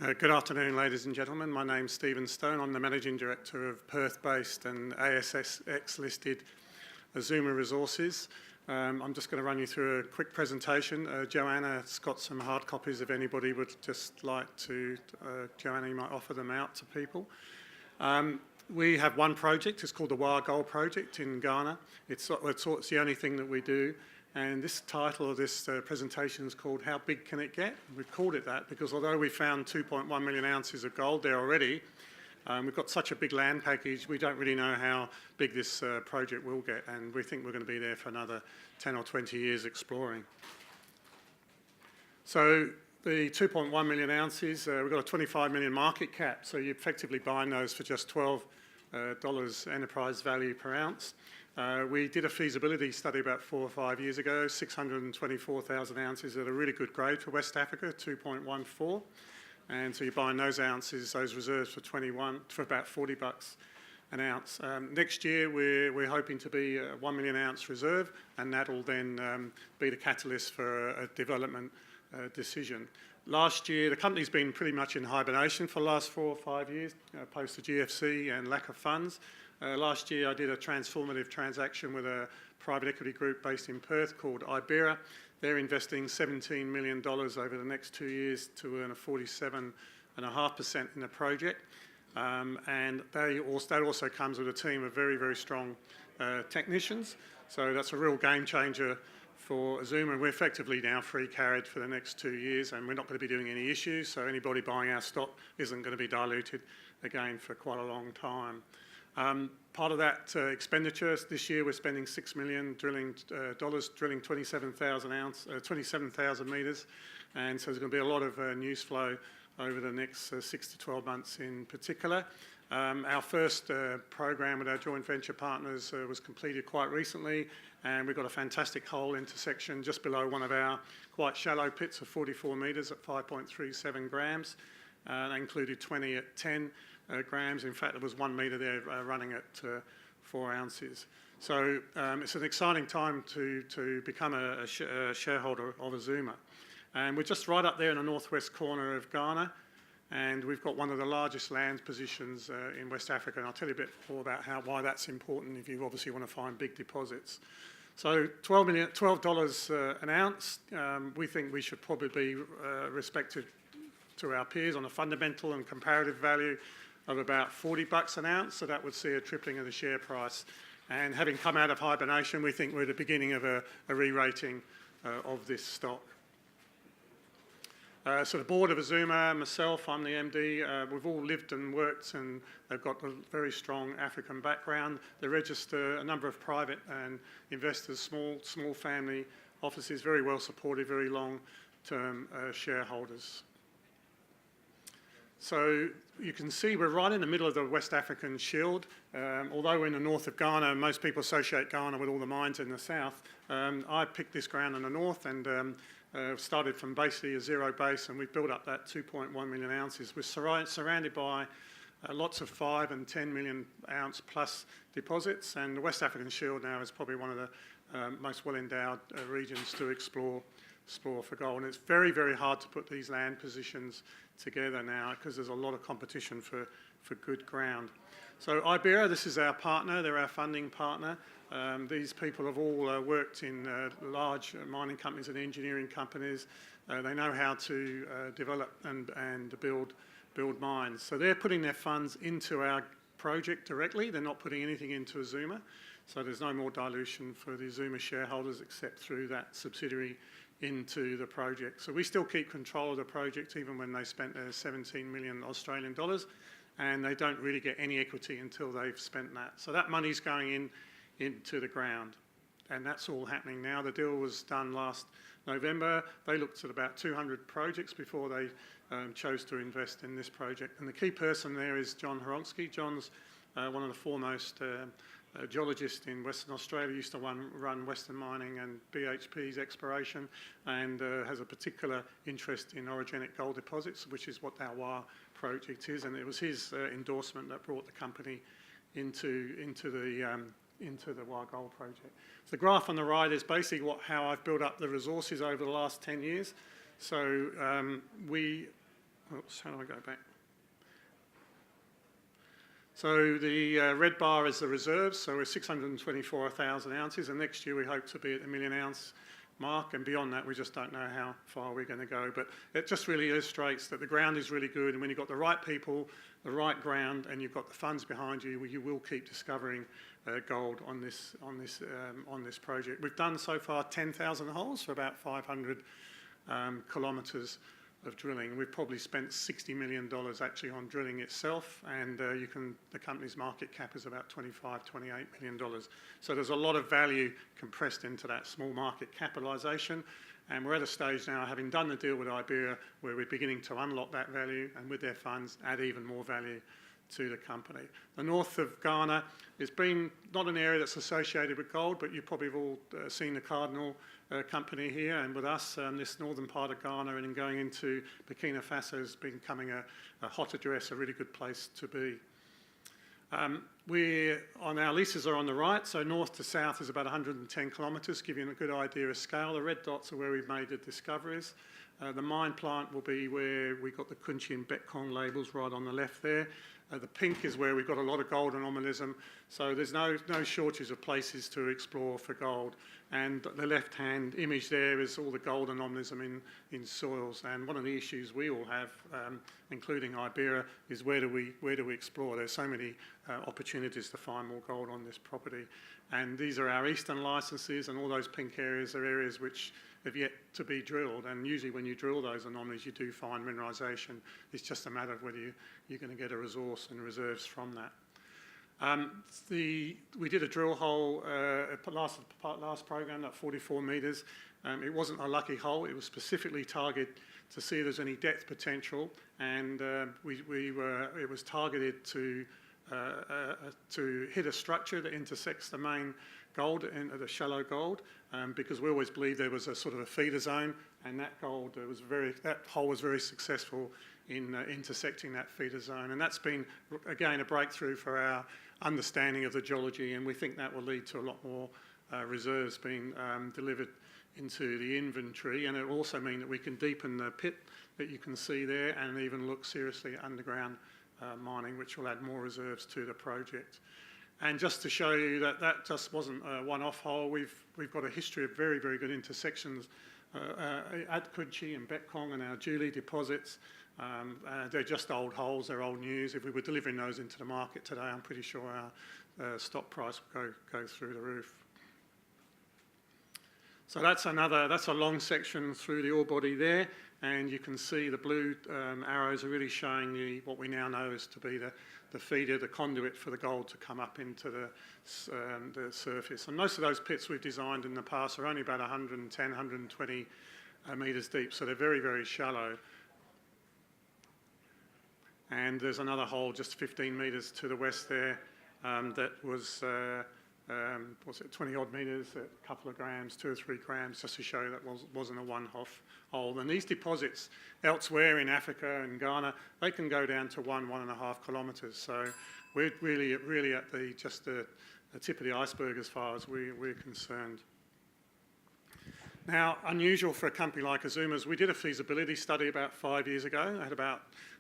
Good afternoon, ladies and gentlemen. My name's Stephen Stone. I'm the Managing Director of Perth-based and ASX-listed Azuma Resources. I'm just going to run you through a quick presentation. Joanna's got some hard copies if anybody would just like to. Joanna, you might offer them out to people. We have one project. It's called the Wire Gold Project in Ghana. It's the only thing that we do. And this title of this presentation is called How Big Can It Get? We've called it that because although we found 2.1 million ounces of gold there already, we've got such a big land package, we don't really know how big this project will get, and we think we're going to be there for another 10 or 20 years exploring. So the 2.1 million ounces, we've got a 25 million market cap, so you're effectively buying those for just $12 enterprise value per ounce. We did a feasibility study about 4 or 5 years ago, 624,000 ounces at a really good grade for West Africa, 2.14. And so you're buying those ounces, those reserves for about $40 an ounce. Next year, we're hoping to be a 1 million ounce reserve, and that'll then be the catalyst for a development decision. Last year, the company's been pretty much in hibernation for the last 4 or 5 years, post the GFC and lack of funds. Last year, I did a transformative transaction with a private equity group based in Perth called Ibera. They're investing $17 million over the next 2 years to earn a 47.5% in the project. And that also comes with a team of very, very strong technicians. So that's a real game changer for Azuma. We're effectively now free carried for the next 2 years, and we're not going to be doing any issues. So anybody buying our stock isn't going to be diluted again for quite a long time. Part of that expenditure this year, we're spending $6 million drilling 27,000 metres, and so there's going to be a lot of news flow over the next 6 to 12 months in particular. Our first program with our joint venture partners was completed quite recently, and we've got a fantastic hole intersection just below one of our quite shallow pits of 44 metres at 5.37 grams. That included 20 at 10 grams. In fact, there was 1 metre there running at 4 ounces. So it's an exciting time to become a shareholder of Azuma. And we're just right up there in the northwest corner of Ghana, and we've got one of the largest land positions in West Africa, and I'll tell you a bit more about why that's important if you obviously want to find big deposits. So $12 an ounce, we think we should probably be respected to our peers on a fundamental and comparative value of about $40 an ounce, so that would see a tripling of the share price. And having come out of hibernation, we think we're at the beginning of a re-rating of this stock. So the board of Azuma, myself, I'm the MD, we've all lived and worked, and they've got a very strong African background. They register a number of private and investors, small family offices, very well supported, very long-term shareholders. So you can see we're right in the middle of the West African Shield. Although we're in the north of Ghana, most people associate Ghana with all the mines in the south. I picked this ground in the north and started from basically a zero base, and we've built up that 2.1 million ounces. We're surrounded by lots of 5 and 10 million ounce plus deposits, and the West African Shield now is probably one of the most well-endowed regions to explore for gold. And it's very, very hard to put these land positions together now because there's a lot of competition for good ground. So Ibera, this is our partner, they're our funding partner. These people have all worked in large mining companies and engineering companies. They know how to develop and build mines. So they're putting their funds into our project directly. They're not putting anything into Azuma. So there's no more dilution for the Azuma shareholders except through that subsidiary into the project. So we still keep control of the project even when they spent their 17 million Australian dollars, and they don't really get any equity until they've spent that. So that money's going into the ground, and that's all happening now. The deal was done last November. They looked at about 200 projects before they chose to invest in this project. And the key person there is John Horonsky. John's one of the foremost geologist in Western Australia, used to run Western Mining and BHP's exploration, and has a particular interest in orogenic gold deposits, which is what our Wire project is. And it was his endorsement that brought the company into the Wire Gold project. So the graph on the right is basically how I've built up the resources over the last 10 years. So Oops, how do I go back? So the red bar is the reserves, so we're 624,000 ounces, and next year we hope to be at the 1 million ounce mark, and beyond that we just don't know how far we're going to go. But it just really illustrates that the ground is really good, and when you've got the right people, the right ground, and you've got the funds behind you, you will keep discovering gold on this project. We've done so far 10,000 holes for about 500 kilometres of drilling. We've probably spent $60 million actually on drilling itself, and the company's market cap is about $25, $28 million. So there's a lot of value compressed into that small market capitalisation, and we're at a stage now, having done the deal with Iberia, where we're beginning to unlock that value and with their funds add even more value to the company. The north of Ghana has been not an area that's associated with gold, but you probably have all seen the Cardinal company here, and with us, this northern part of Ghana and then going into Burkina Faso is becoming a hot address, a really good place to be. Our leases are on the right, so north to south is about 110 kilometres, giving you a good idea of scale. The red dots are where we've made the discoveries. The mine plant will be where we got the Kunchi and Betkong labels right on the left there. The pink is where we've got a lot of gold anomalism, so there's no shortage of places to explore for gold. And the left-hand image there is all the gold anomalism in soils. And one of the issues we all have, including Iberia, is where do we explore? There's so many opportunities to find more gold on this property. And these are our eastern licenses, and all those pink areas are areas which have yet to be drilled, and usually when you drill those anomalies you do find mineralisation. It's just a matter of whether you're going to get a resource and reserves from that. We did a drill hole last program at 44 metres. It wasn't a lucky hole, it was specifically targeted to see if there's any depth potential, and it was targeted to hit a structure that intersects the main gold and the shallow gold, because we always believed there was a sort of a feeder zone, and that hole was very successful in intersecting that feeder zone, and that's been again a breakthrough for our understanding of the geology, and we think that will lead to a lot more reserves being delivered into the inventory, and it will also mean that we can deepen the pit that you can see there and even look seriously at underground mining, which will add more reserves to the project. And just to show you that that just wasn't a one-off hole, we've got a history of very, very good intersections at Kunchi and Betkong and our Julie deposits. They're just old holes, they're old news. If we were delivering those into the market today, I'm pretty sure our stock price would go through the roof. So that's a long section through the ore body there, and you can see the blue arrows are really showing what we now know is to be the feeder, the conduit for the gold to come up into the surface. And most of those pits we've designed in the past are only about 110, 120 metres deep, so they're very, very shallow. And there's another hole just 15 metres to the west there that was 20 odd metres, a couple of grams, 2 or 3 grams, just to show that wasn't a one-off hole. And these deposits elsewhere in Africa and Ghana, they can go down to 1.5 kilometres. So we're really at just the tip of the iceberg as far as we're concerned. Now, unusual for a company like Azuma's, we did a feasibility study about 5 years ago.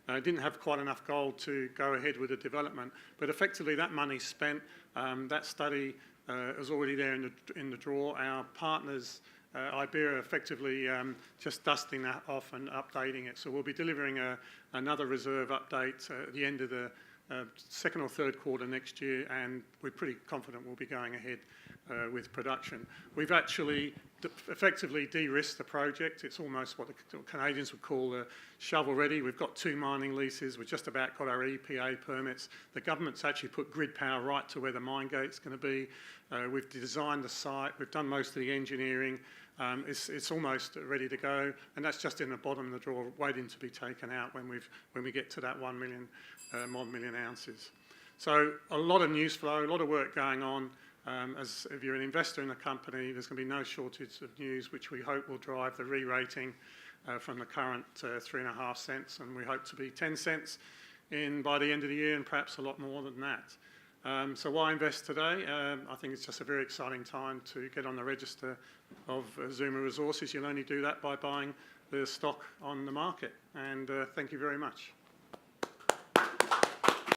Didn't have quite enough gold to go ahead with the development, but effectively that money spent. That study is already there in the drawer. Our partners, Iberia, effectively just dusting that off and updating it. So we'll be delivering another reserve update at the end of the second or third quarter next year, and we're pretty confident we'll be going ahead with production. We've actually effectively de-risked the project. It's almost what the Canadians would call shovel ready. We've got 2 mining leases. We've just about got our EPA permits. The government's actually put grid power right to where the mine gate's going to be. We've designed the site. We've done most of the engineering. It's almost ready to go, and that's just in the bottom of the drawer, waiting to be taken out when we get to that 1 million ounces. So a lot of news flow, a lot of work going on. As if you're an investor in the company, there's going to be no shortage of news, which we hope will drive the re-rating from the current 3.5 cents, and we hope to be 10 cents by the end of the year, and perhaps a lot more than that. So why invest today? I think it's just a very exciting time to get on the register of Azuma Resources. You'll only do that by buying the stock on the market. And thank you very much.